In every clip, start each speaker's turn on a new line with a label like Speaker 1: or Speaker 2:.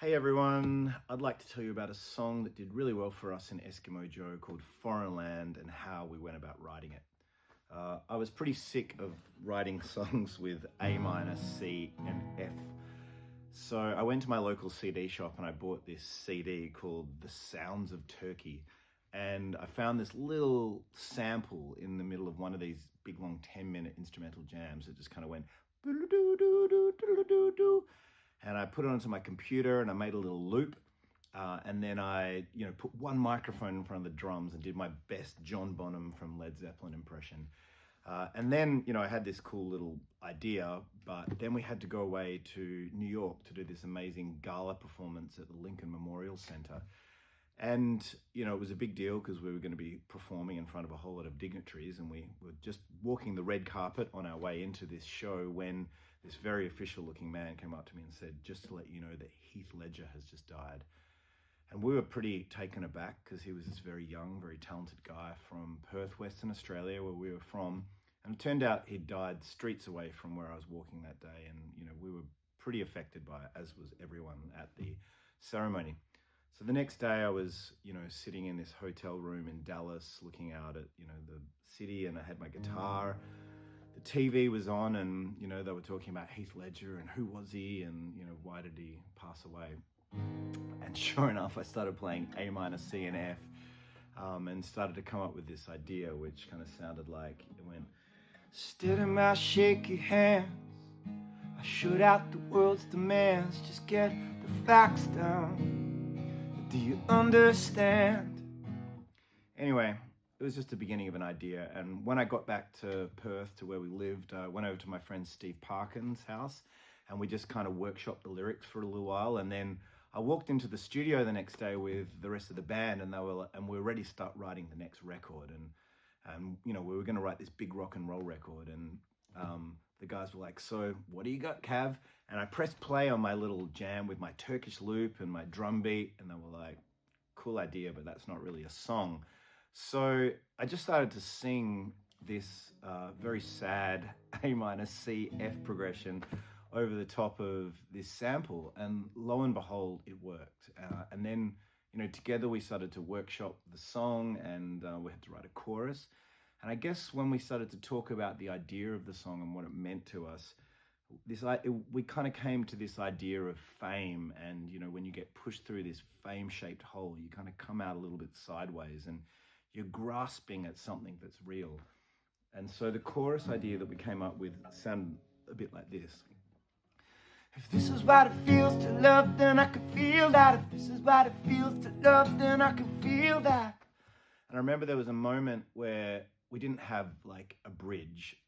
Speaker 1: Hey everyone, I'd like to tell you about a song that did really well for us in Eskimo Joe called Foreign Land and how we went about writing it. I was pretty sick of writing songs with A minor, C and F. So I went to my local CD shop and I bought this CD called The Sounds of Turkey. And I found this little sample in the middle of one of these big long 10-minute instrumental jams that just kind of went and I put it onto my computer and I made a little loop. And then I, put one microphone in front of the drums and did my best John Bonham from Led Zeppelin impression. And then, I had this cool little idea, but then we had to go away to New York to do this amazing gala performance at the Lincoln Memorial Center. And, it was a big deal because we were going to be performing in front of a whole lot of dignitaries, and we were just walking the red carpet on our way into this show when this very official looking man came up to me and said, "Just to let you know that Heath Ledger has just died." And we were pretty taken aback because he was this very young, very talented guy from Perth, Western Australia, where we were from. And it turned out he'd died streets away from where I was walking that day. And, we were pretty affected by it, as was everyone at the ceremony. So the next day I was, sitting in this hotel room in Dallas looking out at, the city, and I had my guitar. The TV was on and, they were talking about Heath Ledger and who was he and, why did he pass away? And sure enough, I started playing A minor, C and F, and started to come up with this idea, which kind of sounded like it went, "Steady my shaky hands, I shoot out the world's demands, just get the facts down. Do you understand?" Anyway, it was just the beginning of an idea. And when I got back to Perth, to where we lived, I went over to my friend Steve Parkin's house and we just kind of workshopped the lyrics for a little while. And then I walked into the studio the next day with the rest of the band, and we were ready to start writing the next record. And we were going to write this big rock and roll record. And the guys were like, "So what do you got, Cav?" And I pressed play on my little jam with my Turkish loop and my drum beat, and they were like, "Cool idea, but that's not really a song." So I just started to sing this very sad A minor, C, F progression over the top of this sample, and lo and behold, it worked. And then, together we started to workshop the song, and we had to write a chorus. And I guess when we started to talk about the idea of the song and what it meant to us, we kind of came to this idea of fame. And, when you get pushed through this fame-shaped hole, you kind of come out a little bit sideways and you're grasping at something that's real. And so the chorus idea that we came up with sounded a bit like this. "If this is what it feels to love, then I can feel that. If this is what it feels to love, then I can feel that." And I remember there was a moment where we didn't have like a bridge,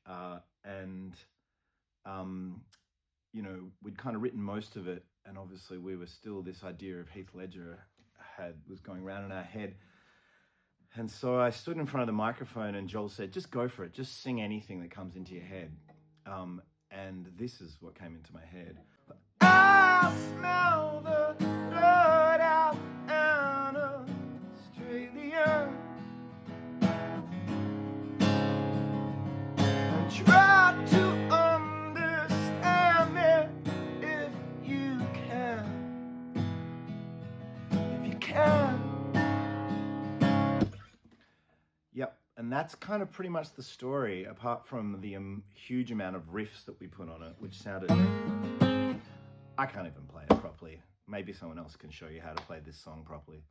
Speaker 1: we'd kind of written most of it, and obviously we were still, this idea of Heath Ledger was going around in our head. And so I stood in front of the microphone and Joel said, "Just go for it, just sing anything that comes into your head." And this is what came into my head. "I smell the blood out in Australia, and try to understand me if you can, if you can." Yep, and that's kind of pretty much the story, apart from the huge amount of riffs that we put on it, which sounded... I can't even play it properly. Maybe someone else can show you how to play this song properly.